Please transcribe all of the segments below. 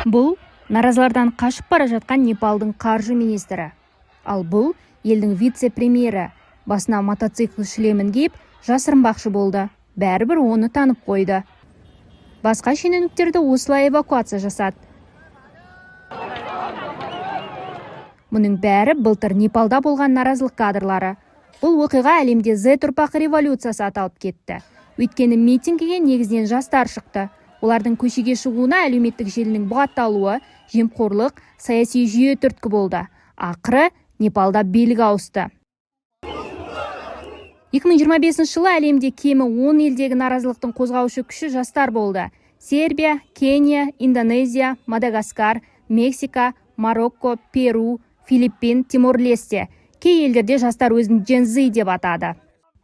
Бұл наразылардан қашып бара жатқан Непалдың қаржы министрі. Ал бұл елдің вице-премьері. Басына мотоцикл шлемін киіп, жасырынбақшы болды. Бәрібір оны танып қойды. Басқа шенеуніктерді осылай эвакуация жасады. Мұның бәрі былтыр Непалда болған наразылық кадрлары. Бұл оқиға әлемде Z ұрпақ революциясы аталып кетті. Өйткені митингіге негізінен жастар шықты. Олардың көшеге шығуына әлеуметтік желінің бұғатталуы, жемқорлық, саяси жүйе түрткі болды. Ақыры Непалда билік ауысты. 2025 жылы әлемде кемі 10 елдегі наразылықтың қозғаушы күші жастар болды. Сербия, Кения, Индонезия, Мадагаскар, Мексика, Марокко, Перу, Филиппин, Тимор-Лесте. Кей елдерде жастар өзін Gen Z деп атады.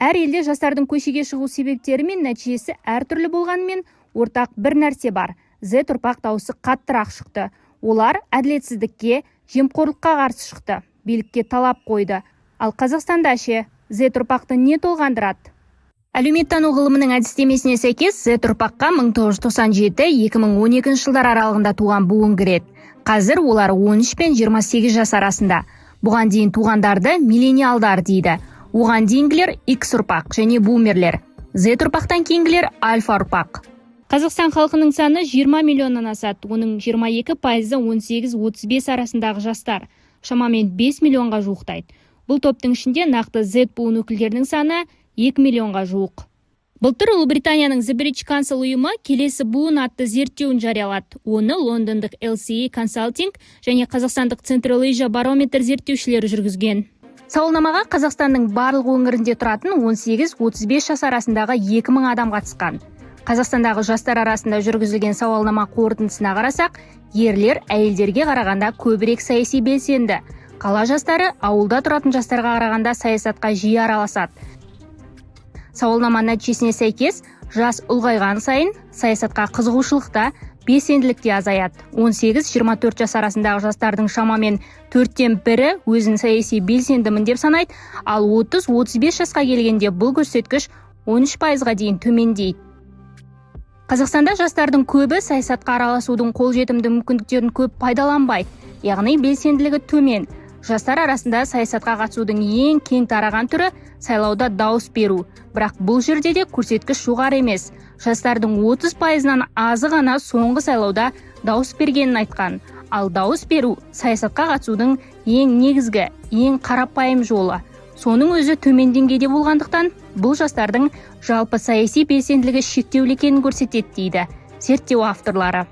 Әр елде жастардың көшеге шығу себептері мен нәтижесі әртүрлі болғанымен ортақ бір нәрсе бар. Z ұрпақ дауысы қаттырақ шықты. Олар әділетсіздікке, жемқорлыққа қарсы шықты. Билікке талап қойды. Ал Қазақстанда ше Z ұрпақты не толғандырады? Әлеуметтану ғылымының әдістемесіне сәйкес Z ұрпаққа 1997-2012 жылдар аралығында туған буын кіреді. Қазір олар 13 пен 28 жас арасында. Бұған дейін туғандарды миллениалдар дейді. Оған дейінгілер X ұрпақ және бумерлер. Z ұрпақтан кейінгілер альфа ұрпақ. Қазақстан халқының саны 20 миллионнан асады. Оның 22% 18-35 арасындағы жастар. Шамамен 5 миллионға жуықтайды. Бұл топтың ішінде нақты Z буын өкілдерінің саны 2 миллионға жуық. Былтыр Ұлыбританияның The British Council ұйымы келесі буын атты зерттеуін жариялады. Оны лондондық LCA Consulting және қазақстандық Central Asia Barometer зерттеушілері жүргізген. Сауалнамаға Қазақстанның барлық өңірінде тұратын 18-35 жас арасындағы 2000 адам қатысқан. Қазақстандағы жастар арасында жүргізілген сауалнама қорытындысына қарасақ, ерлер әйелдерге қарағанда көбірек саяси белсенді. Қала жастары ауылда тұратын жастарға қарағанда саясатқа жиі араласады. Сауалнама нәтижесіне сәйкес, жас ұлғайған сайын саясатқа қызығушылықта, белсенділікте азаяды. 18-24 жас арасындағы жастардың шамамен 4-тен 1-і өзін саяси белсендімін деп санайды, ал 30-35 жасқа келгенде бұл көрсеткіш 13%-ға дейін төмендейді. Қазақстанда жастардың көбі саясатқа араласудың қолжетімді мүмкіндіктерін көп пайдаланбайды, яғни белсенділігі төмен. Жастар арасында саясатқа қатысудың ең кең тараған түрі сайлауда дауыс беру. Бірақ бұл жерде де көрсеткіш жоғары емес. Жастардың 30%-нан азы ғана соңғы сайлауда дауыс бергенін айтқан. Ал дауыс беру саясатқа қатысудың ең негізгі, ең қарапайым жолы. Соның өзі төмен деңгейде болғандықтан, бұл жастардың жалпы саяси белсенділігі шектеулі екенін көрсетеді дейді зерттеу авторлары.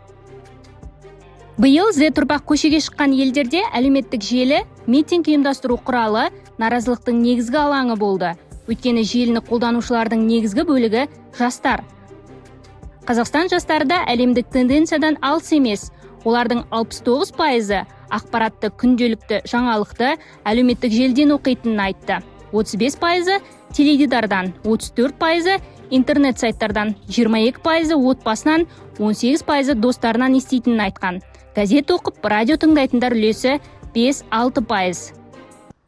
Биыл Z ұрпақ көшеге шыққан елдерде әлеуметтік желі митинг ұйымдастыру құралы наразылықтың негізгі алаңы болды. Өйткені желіні қолданушылардың негізгі бөлігі жастар. Қазақстан жастары да әлемдік тенденциядан алыс емес. Олардың 69%-ы ақпаратты, күнделікті жаңалықты әлеуметтік желіден оқитынын айтты. 35%-ы теледидардан, 34%-ы интернет сайттардан, 22%-ы отбасынан, 18%-ы достарынан еститінін айтқан. Газет оқып, радио тыңдайтындар үлесі 5-6%.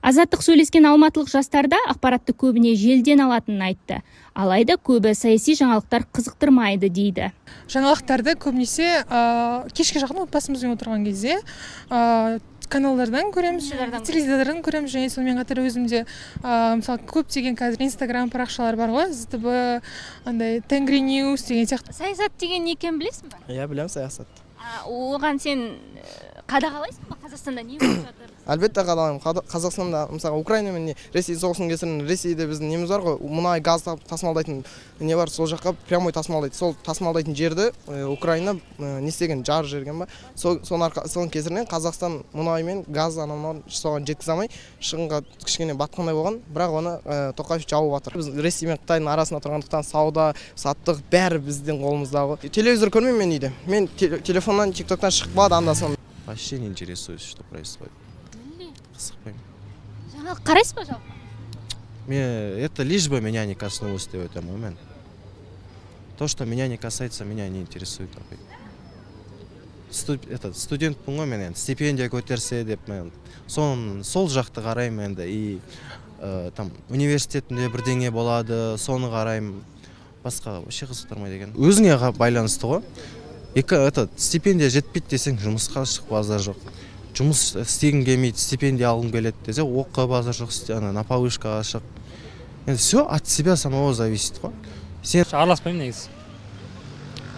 Азаттық сөйлескен алматылық жастарда ақпаратты көбіне желден алатынын айтты. Алайда көбі саяси жаңалықтар қызықтырмайды дейді. Жаңалықтарды көбінесе кешке жақын отбасымызбен отырған кезде каналдардан көреміз, теледидардан көреміз, және сонымен қатар өзімде мысалы көптеген қазір Instagram парақшалар бар ғой, ЗТБ, андай Тенгри Ньюс деген сияқты. Саясат деген не екенін білесің ба? Иә, білем саясат. Оған сен қадағалайсың ба? Қазақстанда не болып жатыр? Әлбетте қадағалаймын. Қазақстанда, мысалы, Украина мен Ресей соғысының кесірінен Ресейде біздің неміз бар ғой, мұнай, газ тасымалдайтын не бар, сол жаққа прямой тасымалдайды. Сол тасымалдайтын жерді Украина не істеген, жар жерген ба? Соның кесірінен Қазақстан мұнай мен газ анамын соған жеткізе алмай, шығынға кішкене батқандай болған, бірақ оны Тоқаев жауып жатыр. Біз Ресей мен Қытайдың арасында тұрғандықтан сауда, саттық бәрі біздің қолымыздағы. Телевизор көрмеймін мен үйде. Мен телефоннан, TikToктан шығып қалады анда-санда. Вообще не интересуюсь, что происходит. Жаңалық қарайсыз ба жалпы? Это лишь бы меня не коснулось в этот момент. То, что меня не касается, меня не интересует. Студентпін ғой мен, стипендия көтерсе деп мен сол жақты қараймын енді. И там университетінде бірдеңе болады, соны қараймын. Басқа вообще қызықтырмайды екен. Өзіңе байланысты ғой. стипендия жетпейді десең, жұмысқа шық, базар жоқ. Жұмыс істегің келмейді, стипендия алғың келеді десе, оққа базар жоқ, на повышкаға шық. Енді все от себя самого зависит қой. Сен араласпаймын негізі.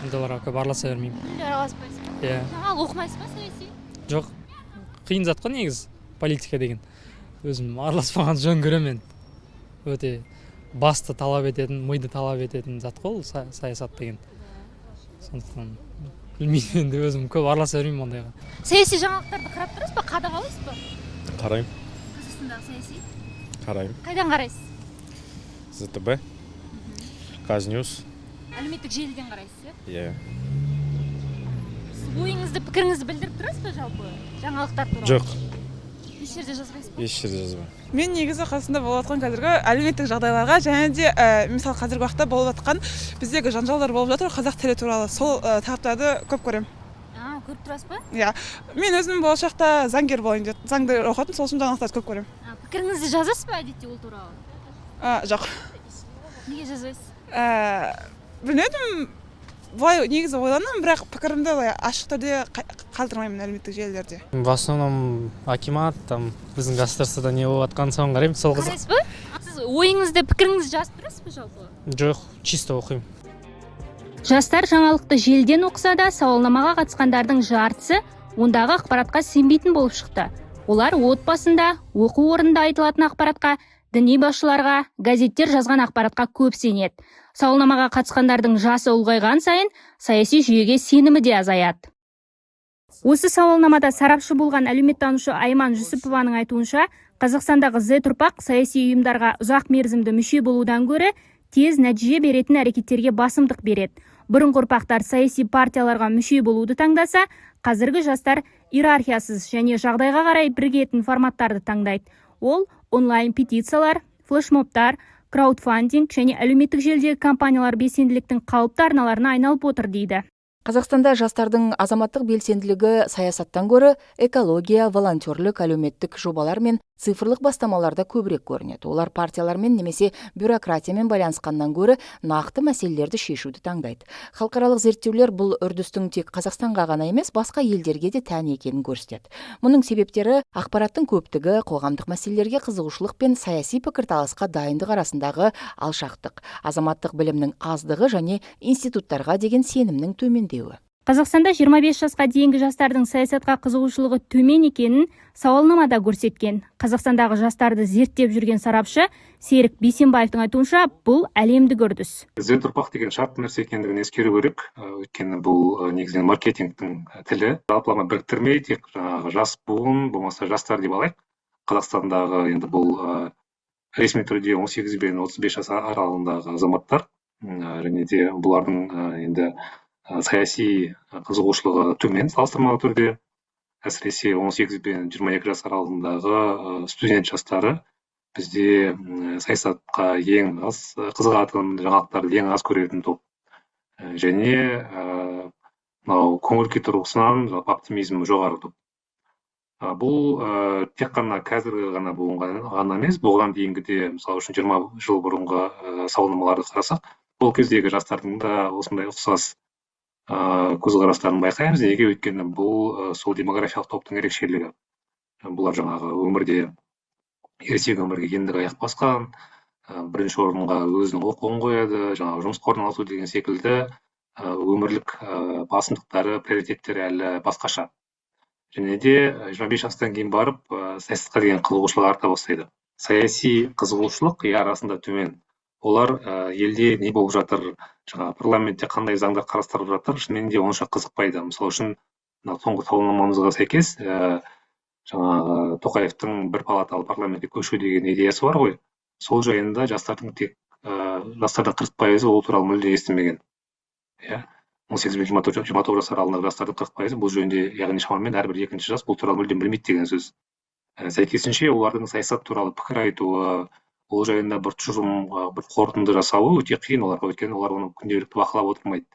Енді оларға көп араласа бермеймін. Мүлде араласпайсыз ба? Иә. Жаңалық оқымайсыз ба саяси? Жоқ. Қиын зат қой негізі политика деген. Өзім араласпаған жөн көремін. Өте басты талап ететін, миды талап ететін зат қой ол саясат деген. Сондықтан білмеймін, енді өзім көп араласа бермеймін ондайға. Саяси жаңалықтарды қарап тұрасыз ба? Қадағалайсыз ба? Қараймын, Қазақстандағы саяси? қараймын. Қайдан қарайсыз? ЗТБ, Казньюс, Әлеуметтік желіден қарайсыз, иә? иә. Сіз ойыңызды, пікіріңізді білдіріп тұрасыз ба жалпы? Жаңалықтар туралы? Жоқ, Еш жерде жазбайсыз ба? еш жерде жазбаймын. Мен негізі қасында болып жатқан қазіргі әлеуметтік жағдайларға және де мысалы қазіргі уақытта болып жатқан біздегі жанжалдар болып жатыр қазақ тілі туралы сол тақырыптарды көп көремін. Көріп тұрасыз ба? Иә. Мен өзім болашақта заңгер болайын деп заңды оқитын, сол үшін жаңалықтарды көп көремін. Пікіріңізді жазасыз ба әдетте ол туралы? Жоқ. Неге жазбайсыз? Білмедім. Былай негізі ойланамын, бірақ пікірімді ашық түрде қалдырмаймын әлеуметтік желілерде. В основном акимат, там біздің государствода не болып жатқанын соны қараймын, сол қызық. Қарайсыз ба? Сіз ойыңызды, пікіріңізді жазып тұрасыз ба жалпы? Жоқ, чисто оқимын. Жастар жаңалықты желден оқыса да, сауалнамаға қатысқандардың жартысы ондағы ақпаратқа сенбейтін болып шықты. Олар отбасында, оқу орнында айтылатын ақпаратқа, діни басшыларға, газеттер жазған ақпаратқа көп сенеді. Сауалнамаға қатысқандардың жасы ұлғайған сайын саяси жүйеге сенімі де азаяды. Осы сауалнамада сарапшы болған әлеуметтанушы Айман Жүсіпованың айтуынша, Қазақстандағы Z ұрпақ саяси ұйымдарға ұзақ мерзімді мүше болудан гөрі тез нәтиже беретін әрекеттерге басымдық береді. Бұрынғы ұрпақтар саяси партияларға мүше болуды таңдаса, қазіргі жастар иерархиясыз және жағдайға қарай бірігетін форматтарды таңдайды. Ол онлайн петициялар, флешмобтар, краудфандинг және әлеуметтік желідегі компаниялар белсенділіктің қалыпты арналарына айналып отыр дейді. Қазақстанда жастардың азаматтық белсенділігі саясаттан гөрі экология, волонтерлік, әлеуметтік жобалар мен цифрлық бастамаларда көбірек көрінеді. Олар партиялармен немесе бюрократиямен байланысқаннан гөрі нақты мәселелерді шешуді таңдайды. Халықаралық зерттеулер бұл үрдістің тек Қазақстанға ғана емес, басқа елдерге де тән екенін көрсетеді. Мұның себептері ақпараттың көптігі, қоғамдық мәселелерге қызығушылық пен саяси пікірталасқа дайындық арасындағы алшақтық, азаматтық білімнің аздығы және институттарға деген сенімнің төмендеуі. Қазақстанда 25 жасқа дейінгі жастардың саясатқа қызығушылығы төмен екенін сауалнамада көрсеткен. Қазақстандағы жастарды зерттеп жүрген сарапшы Серік Бейсенбаевтың айтуынша, бұл әлемдік үрдіс. Z ұрпақ деген шартты нәрсе екендігін ескеру керек. Өйткені бұл негізінен маркетингтің тілі. Жалпылама біріктірмей, тек жас буын, болмаса жастар деп алайық. Қазақстандағы енді бұл ресми түрде 18 бен 35 жас аралығындағы азаматтар, және де бұлардың енді саяси қызығушылығы төмен салыстырмалы түрде, әсіресе 18 бен 22 жас аралығындағы студент жастары бізде саясатқа ең аз қызығатын, жаңалықтарды ең аз көретін топ. Және мынау көңіл күй тұрғысынан оптимизм жоғары топ. Бұл тек қана қазіргі ғана болған емес, бұған дейінгі де, мысалы үшін 20 жыл бұрынғы сауалнамаларды қарасақ, бұл кездегі жастардың да осындай ұқсас көзқарастарын байқаймыз. Неге? Өйткені бұл сол демографиялық топтың ерекшелігі. Бұлар жаңағы өмірде ересек өмірге ендігі аяқ басқан, бірінші орынға өзінің оқуын қояды, жаңағы жұмысқа орналасу деген секілді өмірлік басымдықтары, приоритеттері әлі басқаша. Және де 25 жастан кейін барып саясатқа деген қызығушылық арта бастайды. Саяси қызығушылық арасында төмен. Олар елде не болып жатыр, жаңағы парламентте қандай заңдар қарастырылып жатыр, шынымен де онша қызықпайды. Мысалы үшін, соңғы сауалнамамызға сәйкес, жаңағы Тоқаевтың бір палаталы парламентке көшу деген идеясы бар ғой. Сол жайында жастардың 40% ол туралы мүлде естімеген. 18 бен 29 жас аралығындағы жастардың 40% бұл жөнінде, яғни шамамен әрбір екінші жас бұл туралы мүлдем білмейді деген сөз. Сәйкесінше олардың саясат туралы пікір айтуы, ол жайында бір тұжырым, бір қорытынды жасауы өте қиын оларға, өйткені олар оны күнделікті бақылап отырмайды.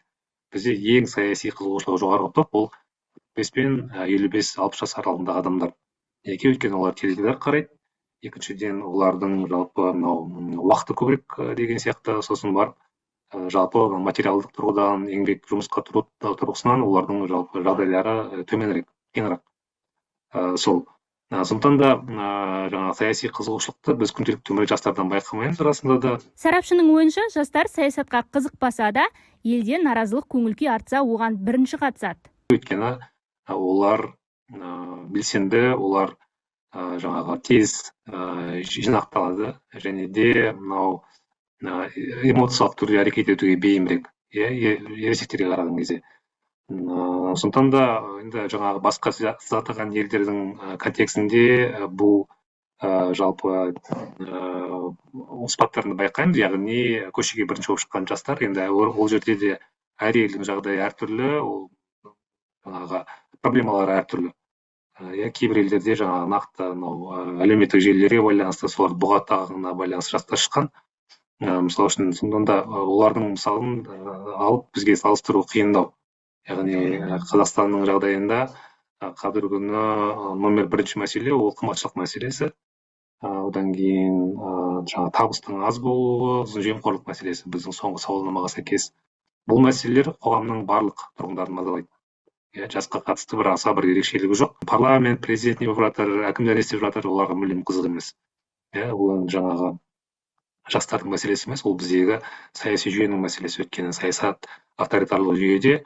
Бізде ең саяси қызығушылығы жоғары топ ол 5 пен 55-60 жас аралығындағы адамдар. Неге? Өйткені олар теледидар қарайды. Екіншіден олардың жалпы уақыты көбірек деген сияқты, сосын бар жалпы материалдық тұрғыдан, еңбек жұмысқа тұру тұрғысынан олардың жалпы жағдайлары төменірек, қиынырақ. Сол. Сондықтан да жаңағы саяси қызығушылықты біз күнделікті өмірде жастардан байқамаймыз расында да. Сарапшының ойынша, жастар саясатқа қызықпаса да, елде наразылық көңіл-күй артса, оған бірінші қатысады. Өйткені олар белсенді, олар жаңағы тез жинақталады және де мынау эмоциялық түрде әрекет етуге бейімірек, ересектерге қараған кезде. Сондықтан да енді жаңағы басқа сіз атаған елдердің контекстінде бұл жалпы спаттарында байқаймыз, яғни көшеге бірінші болып шыққан жастар, енді ол жерде де әр елдің жағдайы әртүрлі, ол жаңағы проблемалары әртүрлі. Кейбір елдерде жаңағы нақты әлеуметтік желілерге байланысты, солар бұғаттағына байланысты жастар шыққан. Мысалы үшін, сондықтан да олардың мысалын алып бізге салыстыру қиындау. Яғни Қазақстанның жағдайында қазіргі күні номер бірінші мәселе ол қымбатшылық мәселесі. Одан кейін жаңағы табыстың аз болуы, жемқорлық мәселесі біздің соңғы сауалнамаға сәйкес. Бұл мәселелер қоғамның барлық тұрғындарын мазалайды. Жасқа қатысты бір аса бір ерекшелігі жоқ. Парламент, президент не болып жатыр, әкімдер не істеп жатыр, оларға мүлдем қызық емес. Ол жаңағы жастардың мәселесі емес, ол біздегі саяси жүйенің мәселесі. Өйткені саясат авторитарлық жүйеде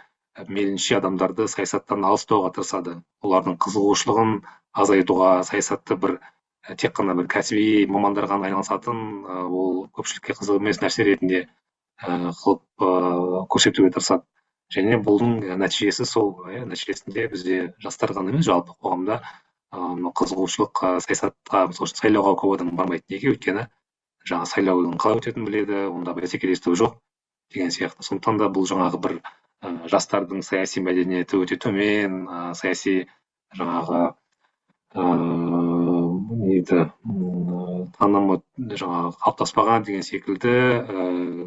мейлінше адамдарды саясаттан алыстауға тырысады. Олардың қызығушылығын азайтуға, саясатты тек қана бір кәсіби мамандар ғана айналысатын, ол көпшілікке қызық емес нәрсе ретінде қылып көрсетуге тырысады. Және бұның нәтижесі сол, нәтижесінде бізде жастар ғана емес, жалпы қоғамда қызығушылық саясатқа, сайлауға көп адам бармайды. Неге? Өйткені жаңа сайлаудың қалай өтетінін біледі, онда бәсекелестік жоқ деген сияқты. Сондықтан да бұл жаңағы бір жастардың саяси мәдениеті өте төмен, саяси жаңағы танымы жаңағы қалыптаспаған деген секілді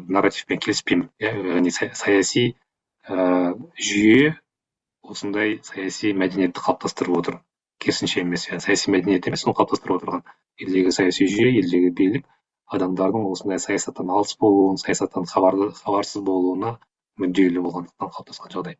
нарративпен келіспеймін. Яғни саяси жүйе осындай саяси мәдениетті қалыптастырып отыр. Керісінше емес, саяси мәдениет емес, оны қалыптастырып отырған елдегі саяси жүйе, елдегі билік адамдардың осындай саясаттан алыс болуын, саясаттан хабарсыз болуына мүдделі болғандықтан қалыптасқан жағдай.